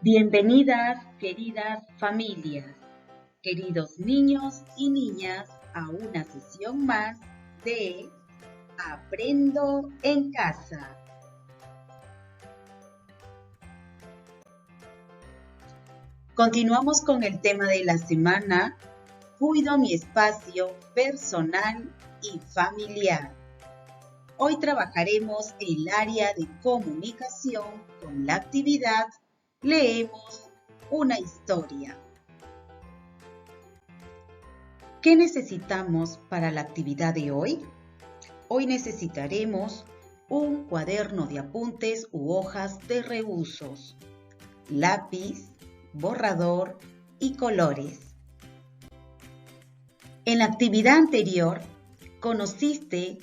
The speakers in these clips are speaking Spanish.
Bienvenidas, queridas familias, queridos niños y niñas, a una sesión más de Aprendo en Casa. Continuamos con el tema de la semana, cuido mi espacio personal y familiar. Hoy trabajaremos el área de comunicación con la actividad Leemos una historia. ¿Qué necesitamos para la actividad de hoy? Hoy necesitaremos un cuaderno de apuntes u hojas de reusos, lápiz, borrador y colores. En la actividad anterior, conociste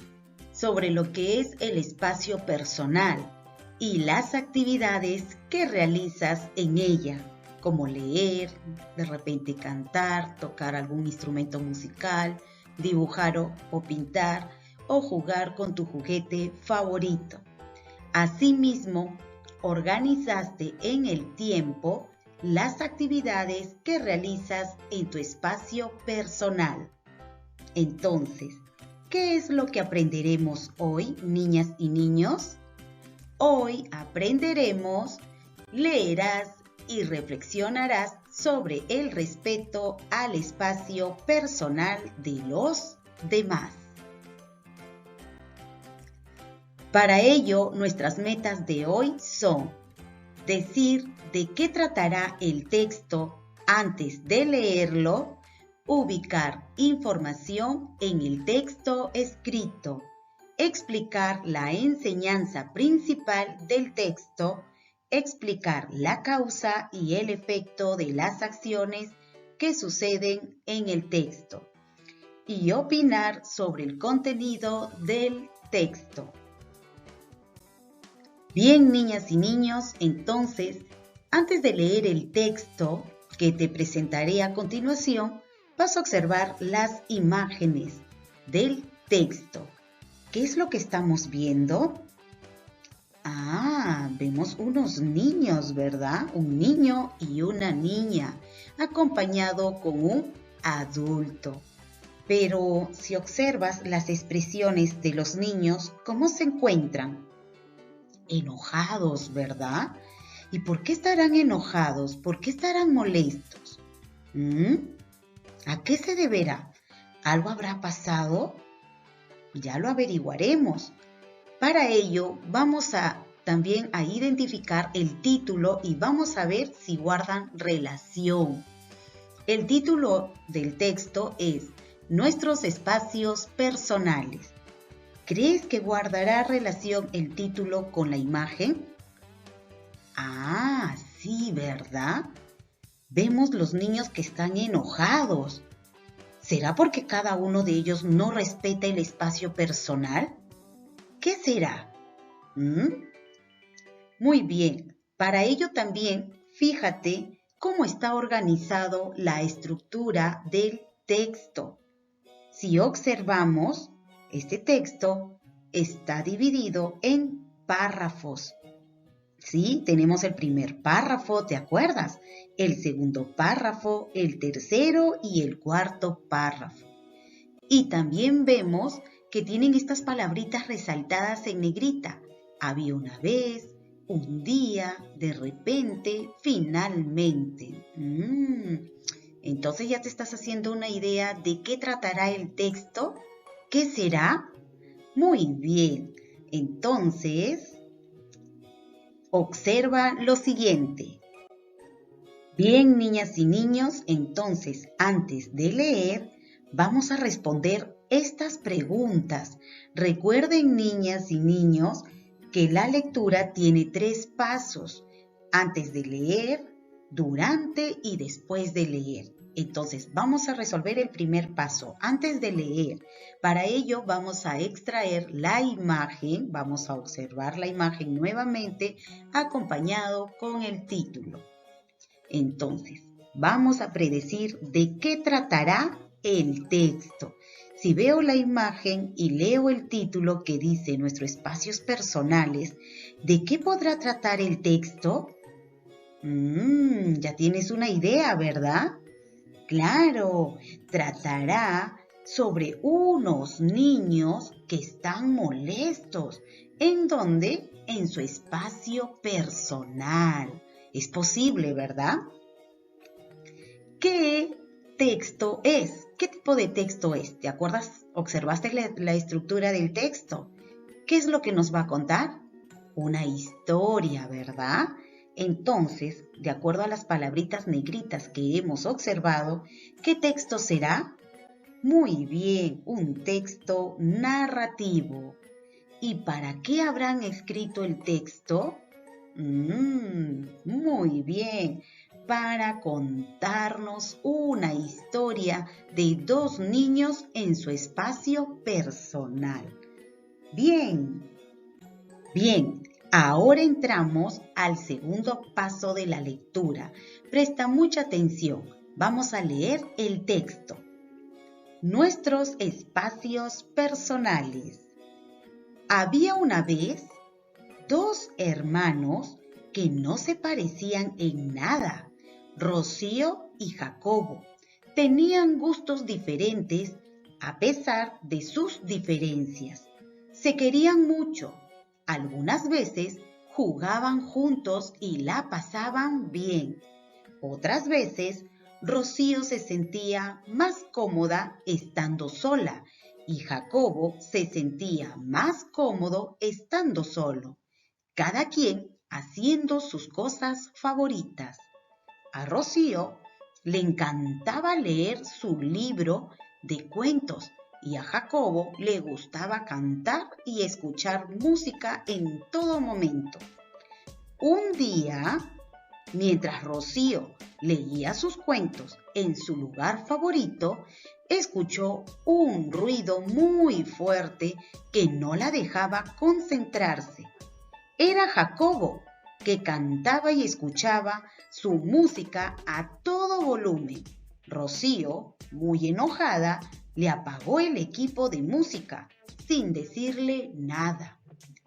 sobre lo que es el espacio personal y las actividades que realizas en ella, como leer, de repente cantar, tocar algún instrumento musical, dibujar o pintar, o jugar con tu juguete favorito. Asimismo, organizaste en el tiempo las actividades que realizas en tu espacio personal. Entonces, ¿qué es lo que aprenderemos hoy, niñas y niños? Hoy aprenderemos, leerás y reflexionarás sobre el respeto al espacio personal de los demás. Para ello, nuestras metas de hoy son decir de qué tratará el texto antes de leerlo, ubicar información en el texto escrito, explicar la enseñanza principal del texto, explicar la causa y el efecto de las acciones que suceden en el texto y opinar sobre el contenido del texto. Bien, niñas y niños, entonces, antes de leer el texto que te presentaré a continuación, vas a observar las imágenes del texto. ¿Qué es lo que estamos viendo? Vemos unos niños, ¿verdad? Un niño y una niña, acompañado con un adulto. Pero si observas las expresiones de los niños, ¿cómo se encuentran? Enojados, ¿verdad? ¿Y por qué estarán enojados? ¿Por qué estarán molestos? ¿A qué se deberá? ¿Algo habrá pasado? Ya lo averiguaremos. Para ello, vamos también a identificar el título y vamos a ver si guardan relación. El título del texto es Nuestros espacios personales. ¿Crees que guardará relación el título con la imagen? Sí, ¿verdad? Vemos los niños que están enojados. ¿Será porque cada uno de ellos no respeta el espacio personal? ¿Qué será? Muy bien, para ello también fíjate cómo está organizado la estructura del texto. Si observamos, este texto está dividido en párrafos. Sí, tenemos el primer párrafo, ¿te acuerdas? El segundo párrafo, el tercero y el cuarto párrafo. Y también vemos que tienen estas palabritas resaltadas en negrita. Había una vez, un día, de repente, finalmente. Entonces ya te estás haciendo una idea de qué tratará el texto. ¿Qué será? Muy bien. Entonces, observa lo siguiente. Bien, niñas y niños, entonces, antes de leer, vamos a responder estas preguntas. Recuerden, niñas y niños, que la lectura tiene 3 pasos. Antes de leer, durante y después de leer. Entonces, vamos a resolver el primer paso, antes de leer. Para ello, vamos a extraer la imagen, vamos a observar la imagen nuevamente, acompañado con el título. Entonces, vamos a predecir de qué tratará el texto. Si veo la imagen y leo el título que dice Nuestros espacios personales, ¿de qué podrá tratar el texto? Ya tienes una idea, ¿verdad? Claro, tratará sobre unos niños que están molestos. ¿En dónde? En su espacio personal. Es posible, ¿verdad? ¿Qué texto es? ¿Qué tipo de texto es? ¿Te acuerdas? ¿Observaste la estructura del texto? ¿Qué es lo que nos va a contar? Una historia, ¿verdad? Entonces, de acuerdo a las palabritas negritas que hemos observado, ¿qué texto será? Muy bien, un texto narrativo. ¿Y para qué habrán escrito el texto? Muy bien, para contarnos una historia de dos niños en su espacio personal. Bien, bien, ahora entramos al segundo paso de la lectura. Presta mucha atención. Vamos a leer el texto. Nuestros espacios personales. Había una vez dos hermanos que no se parecían en nada, Rocío y Jacobo. Tenían gustos diferentes a pesar de sus diferencias. Se querían mucho. Algunas veces jugaban juntos y la pasaban bien. Otras veces, Rocío se sentía más cómoda estando sola y Jacobo se sentía más cómodo estando solo, cada quien haciendo sus cosas favoritas. A Rocío le encantaba leer su libro de cuentos y a Jacobo le gustaba cantar y escuchar música en todo momento. Un día, mientras Rocío leía sus cuentos en su lugar favorito, escuchó un ruido muy fuerte que no la dejaba concentrarse. Era Jacobo, que cantaba y escuchaba su música a todo volumen. Rocío, muy enojada, le apagó el equipo de música sin decirle nada.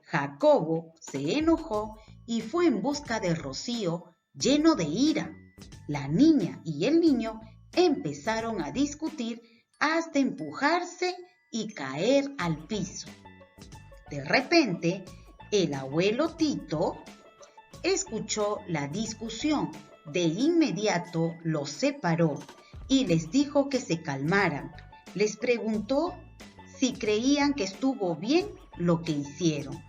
Jacobo se enojó y fue en busca de Rocío lleno de ira. La niña y el niño empezaron a discutir hasta empujarse y caer al piso. De repente, el abuelo Tito escuchó la discusión. De inmediato los separó y les dijo que se calmaran. Les preguntó si creían que estuvo bien lo que hicieron.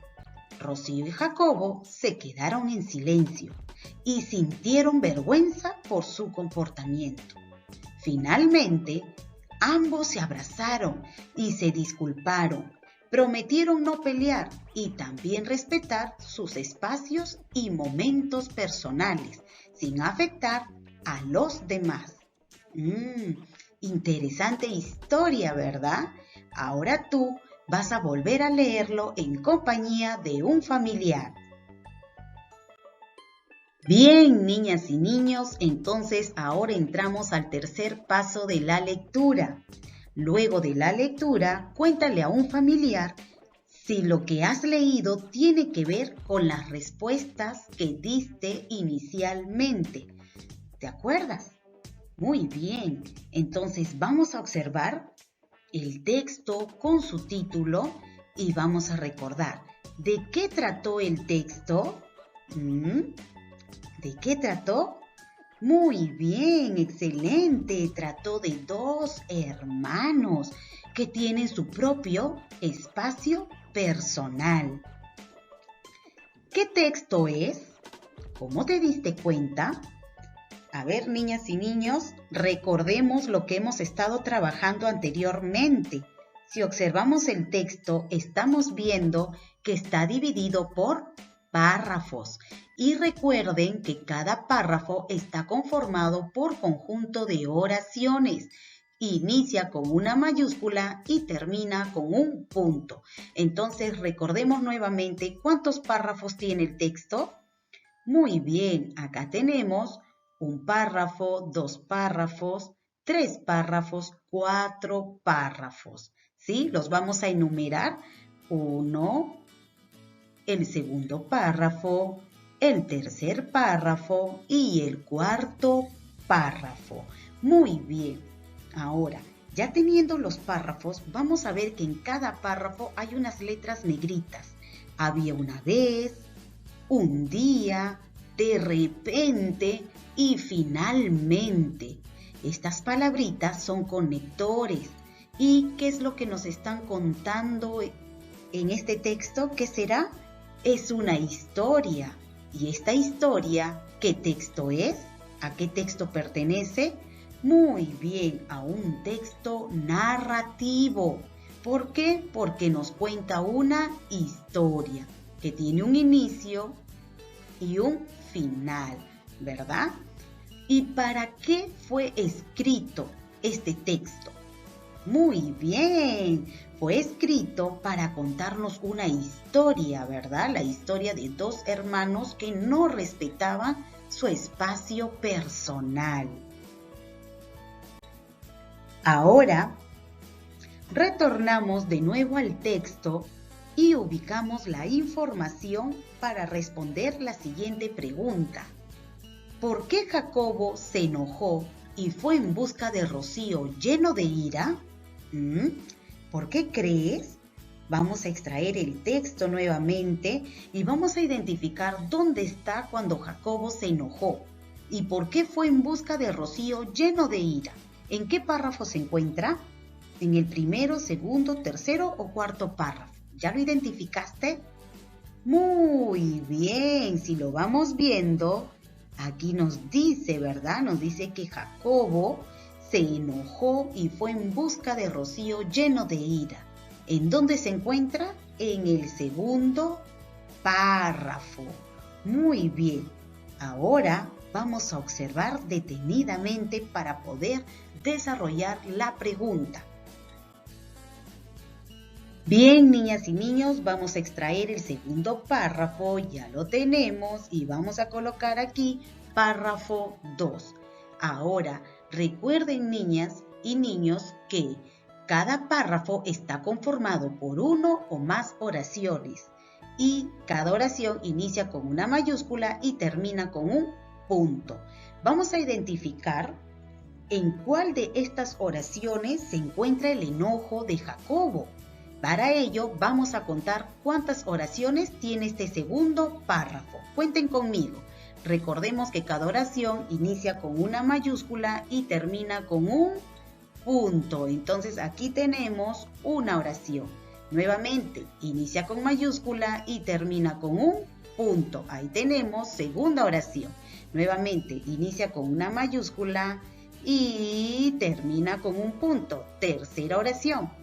Rocío y Jacobo se quedaron en silencio y sintieron vergüenza por su comportamiento. Finalmente, ambos se abrazaron y se disculparon. Prometieron no pelear y también respetar sus espacios y momentos personales, sin afectar a los demás. Interesante historia, ¿verdad? Ahora tú vas a volver a leerlo en compañía de un familiar. Bien, niñas y niños, entonces ahora entramos al tercer paso de la lectura. Luego de la lectura, cuéntale a un familiar si lo que has leído tiene que ver con las respuestas que diste inicialmente. ¿Te acuerdas? Muy bien, entonces vamos a observar el texto con su título y vamos a recordar de qué trató el texto. ¿De qué trató? Muy bien, excelente. Trató de dos hermanos que tienen su propio espacio personal. ¿Qué texto es? ¿Cómo te diste cuenta? A ver, niñas y niños, recordemos lo que hemos estado trabajando anteriormente. Si observamos el texto, estamos viendo que está dividido por párrafos. Y recuerden que cada párrafo está conformado por conjunto de oraciones. Inicia con una mayúscula y termina con un punto. Entonces, recordemos nuevamente cuántos párrafos tiene el texto. Muy bien, acá tenemos un párrafo, dos párrafos, tres párrafos, cuatro párrafos. ¿Sí? Los vamos a enumerar. Uno, el segundo párrafo, el tercer párrafo y el cuarto párrafo. Muy bien. Ahora, ya teniendo los párrafos, vamos a ver que en cada párrafo hay unas letras negritas. Había una vez, un día, de repente y finalmente. Estas palabritas son conectores. ¿Y qué es lo que nos están contando en este texto? ¿Qué será? Es una historia. ¿Y esta historia qué texto es? ¿A qué texto pertenece? Muy bien, a un texto narrativo. ¿Por qué? Porque nos cuenta una historia que tiene un inicio y un final, ¿verdad? ¿Y para qué fue escrito este texto? Muy bien, fue escrito para contarnos una historia, ¿verdad? La historia de dos hermanos que no respetaban su espacio personal. Ahora, retornamos de nuevo al texto y ubicamos la información para responder la siguiente pregunta. ¿Por qué Jacobo se enojó y fue en busca de Rocío lleno de ira? ¿Por qué crees? Vamos a extraer el texto nuevamente y vamos a identificar dónde está cuando Jacobo se enojó y por qué fue en busca de Rocío lleno de ira. ¿En qué párrafo se encuentra? ¿En el primero, segundo, tercero o cuarto párrafo? ¿Ya lo identificaste? Muy bien, si lo vamos viendo, aquí nos dice, ¿verdad? Nos dice que Jacobo se enojó y fue en busca de Rocío lleno de ira. ¿En dónde se encuentra? En el segundo párrafo. Muy bien. Ahora vamos a observar detenidamente para poder desarrollar la pregunta. Bien, niñas y niños, vamos a extraer el segundo párrafo, ya lo tenemos y vamos a colocar aquí párrafo 2. Ahora, recuerden, niñas y niños, que cada párrafo está conformado por uno o más oraciones y cada oración inicia con una mayúscula y termina con un punto. Vamos a identificar en cuál de estas oraciones se encuentra el enojo de Jacobo. Para ello, vamos a contar cuántas oraciones tiene este segundo párrafo. Cuenten conmigo. Recordemos que cada oración inicia con una mayúscula y termina con un punto. Entonces, aquí tenemos una oración. Nuevamente, inicia con mayúscula y termina con un punto. Ahí tenemos segunda oración. Nuevamente, inicia con una mayúscula y termina con un punto. Tercera oración.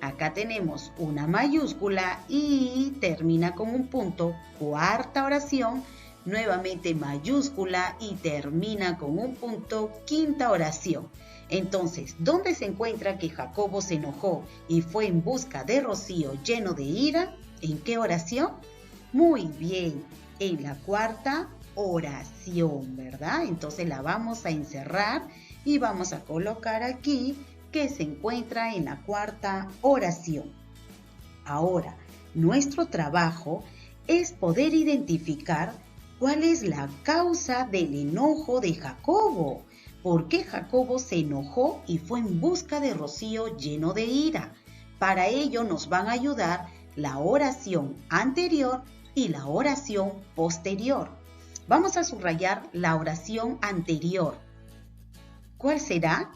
Acá tenemos una mayúscula y termina con un punto. Cuarta oración, nuevamente mayúscula y termina con un punto. Quinta oración. Entonces, ¿dónde se encuentra que Jacobo se enojó y fue en busca de Rocío lleno de ira? ¿En qué oración? Muy bien, en la cuarta oración, ¿verdad? Entonces la vamos a encerrar y vamos a colocar aquí que se encuentra en la cuarta oración. Ahora, nuestro trabajo es poder identificar cuál es la causa del enojo de Jacobo. ¿Por qué Jacobo se enojó y fue en busca de Rocío lleno de ira? Para ello nos van a ayudar la oración anterior y la oración posterior. Vamos a subrayar la oración anterior. ¿Cuál será?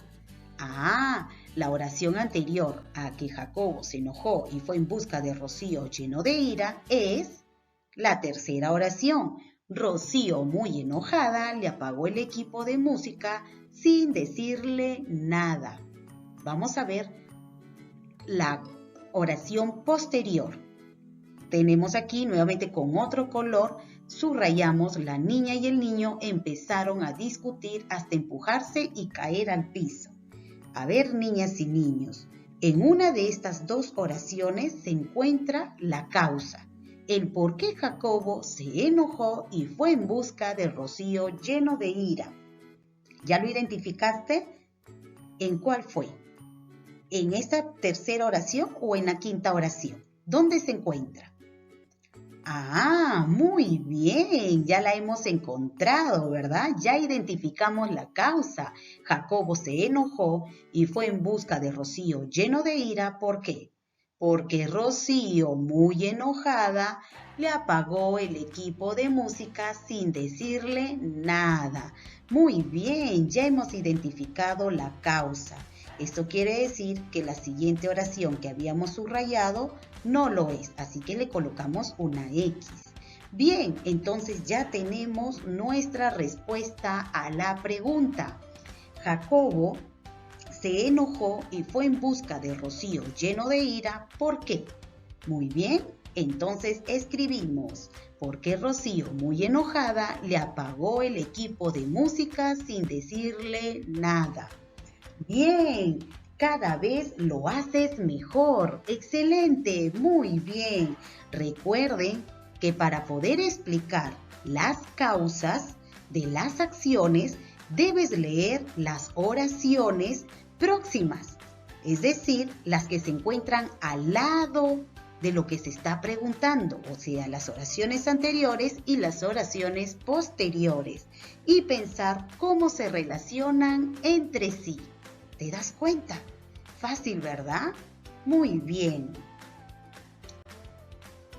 La oración anterior a que Jacobo se enojó y fue en busca de Rocío lleno de ira es la tercera oración. Rocío, muy enojada, le apagó el equipo de música sin decirle nada. Vamos a ver la oración posterior. Tenemos aquí nuevamente con otro color, subrayamos la niña y el niño empezaron a discutir hasta empujarse y caer al piso. A ver, niñas y niños, en una de estas dos oraciones se encuentra la causa, el por qué Jacobo se enojó y fue en busca de Rocío lleno de ira. ¿Ya lo identificaste? ¿En cuál fue? ¿En esta tercera oración o en la quinta oración? ¿Dónde se encuentra? Ah, muy bien, ya la hemos encontrado, ¿verdad? Ya identificamos la causa. Jacobo se enojó y fue en busca de Rocío lleno de ira. ¿Por qué? Porque Rocío, muy enojada, le apagó el equipo de música sin decirle nada. Muy bien, ya hemos identificado la causa. Esto quiere decir que la siguiente oración que habíamos subrayado no lo es, así que le colocamos una X. Bien, entonces ya tenemos nuestra respuesta a la pregunta. Jacobo se enojó y fue en busca de Rocío lleno de ira. ¿Por qué? Muy bien, entonces escribimos, porque Rocío, muy enojada, le apagó el equipo de música sin decirle nada. Bien, cada vez lo haces mejor. Excelente, muy bien. Recuerden que para poder explicar las causas de las acciones, debes leer las oraciones próximas, es decir, las que se encuentran al lado de lo que se está preguntando, o sea, las oraciones anteriores y las oraciones posteriores, y pensar cómo se relacionan entre sí. ¿Te das cuenta? Fácil, ¿verdad? Muy bien.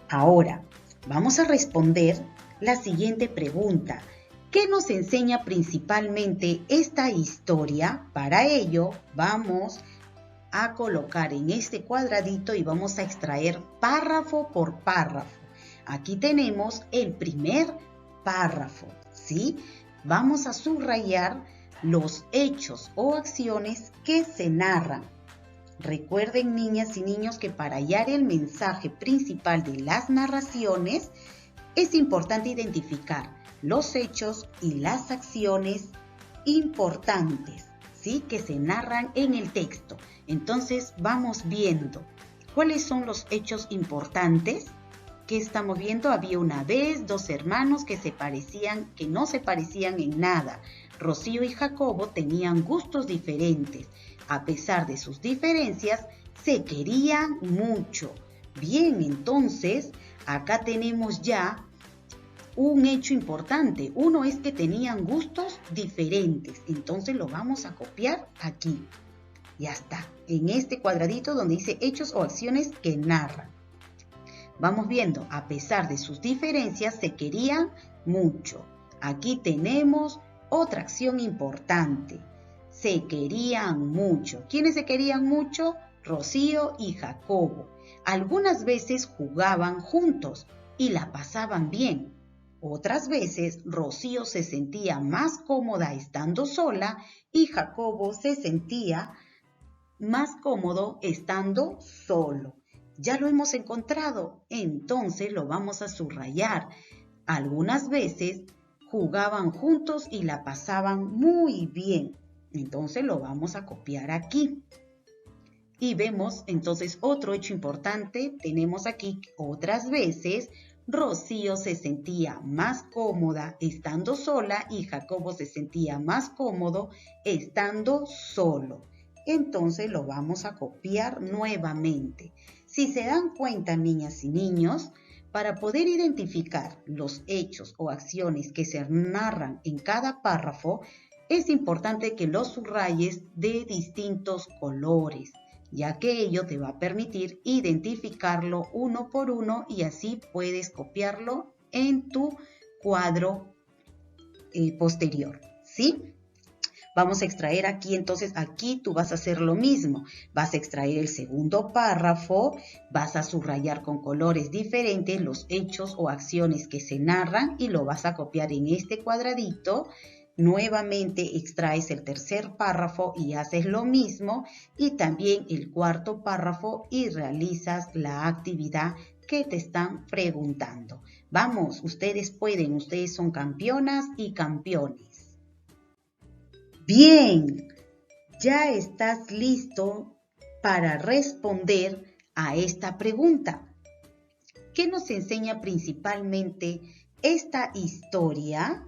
Ahora, vamos a responder la siguiente pregunta. ¿Qué nos enseña principalmente esta historia? Para ello, vamos a colocar en este cuadradito y vamos a extraer párrafo por párrafo. Aquí tenemos el primer párrafo, ¿sí? Vamos a subrayar los hechos o acciones que se narran. Recuerden, niñas y niños, que para hallar el mensaje principal de las narraciones es importante identificar los hechos y las acciones importantes, ¿sí?, que se narran en el texto. Entonces vamos viendo cuáles son los hechos importantes. ¿Qué estamos viendo? Había una vez dos hermanos que no se parecían en nada. Rocío y Jacobo tenían gustos diferentes. A pesar de sus diferencias, se querían mucho. Bien, entonces, acá tenemos ya un hecho importante. Uno es que tenían gustos diferentes. Entonces lo vamos a copiar aquí. Ya está, en este cuadradito donde dice hechos o acciones que narran. Vamos viendo, a pesar de sus diferencias, se querían mucho. Aquí tenemos otra acción importante. Se querían mucho. ¿Quiénes se querían mucho? Rocío y Jacobo. Algunas veces jugaban juntos y la pasaban bien. Otras veces Rocío se sentía más cómoda estando sola y Jacobo se sentía más cómodo estando solo. Ya lo hemos encontrado, entonces lo vamos a subrayar. Algunas veces jugaban juntos y la pasaban muy bien. Entonces lo vamos a copiar aquí. Y vemos entonces otro hecho importante. Tenemos aquí que otras veces Rocío se sentía más cómoda estando sola y Jacobo se sentía más cómodo estando solo. Entonces lo vamos a copiar nuevamente. Si se dan cuenta, niñas y niños, para poder identificar los hechos o acciones que se narran en cada párrafo, es importante que los subrayes de distintos colores, ya que ello te va a permitir identificarlo uno por uno y así puedes copiarlo en tu cuadro posterior, ¿sí? Vamos a extraer aquí, entonces aquí tú vas a hacer lo mismo. Vas a extraer el segundo párrafo, vas a subrayar con colores diferentes los hechos o acciones que se narran y lo vas a copiar en este cuadradito. Nuevamente extraes el tercer párrafo y haces lo mismo y también el cuarto párrafo y realizas la actividad que te están preguntando. Vamos, ustedes pueden, ustedes son campeonas y campeones. Bien, ya estás listo para responder a esta pregunta. ¿Qué nos enseña principalmente esta historia?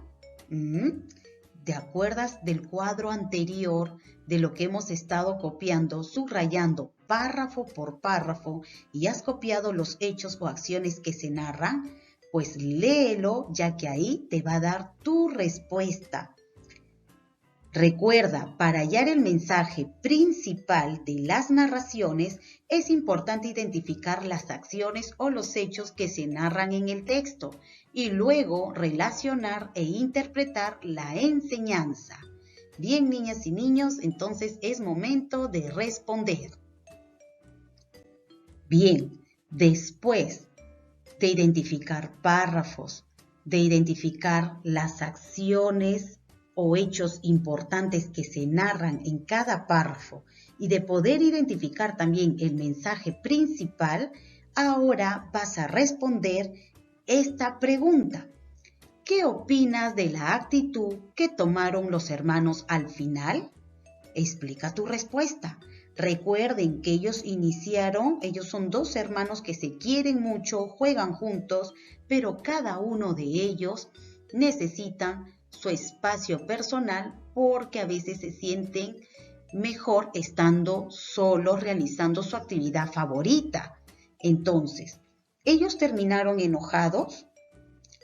¿Te acuerdas del cuadro anterior de lo que hemos estado copiando, subrayando párrafo por párrafo y has copiado los hechos o acciones que se narran? Pues léelo, ya que ahí te va a dar tu respuesta. Recuerda, para hallar el mensaje principal de las narraciones, es importante identificar las acciones o los hechos que se narran en el texto y luego relacionar e interpretar la enseñanza. Bien, niñas y niños, entonces es momento de responder. Bien, después de identificar párrafos, de identificar las acciones o hechos importantes que se narran en cada párrafo y de poder identificar también el mensaje principal, ahora vas a responder esta pregunta. ¿Qué opinas de la actitud que tomaron los hermanos al final? Explica tu respuesta. Recuerden que ellos son dos hermanos que se quieren mucho, juegan juntos, pero cada uno de ellos necesita su espacio personal porque a veces se sienten mejor estando solos realizando su actividad favorita. Entonces, ellos terminaron enojados.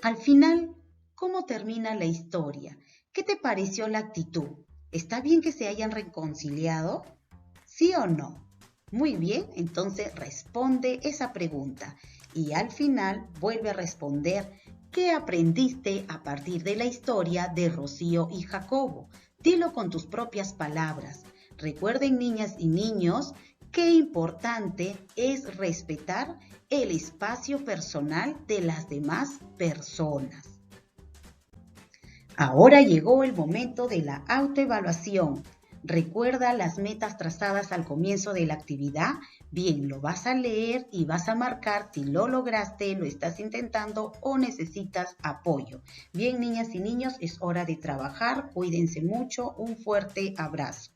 Al final, ¿cómo termina la historia? ¿Qué te pareció la actitud? ¿Está bien que se hayan reconciliado? ¿Sí o no? Muy bien, entonces responde esa pregunta y al final vuelve a responder ¿qué aprendiste a partir de la historia de Rocío y Jacobo? Dilo con tus propias palabras. Recuerden, niñas y niños, qué importante es respetar el espacio personal de las demás personas. Ahora llegó el momento de la autoevaluación. Recuerda las metas trazadas al comienzo de la actividad. Bien, lo vas a leer y vas a marcar si lo lograste, lo estás intentando o necesitas apoyo. Bien, niñas y niños, es hora de trabajar. Cuídense mucho. Un fuerte abrazo.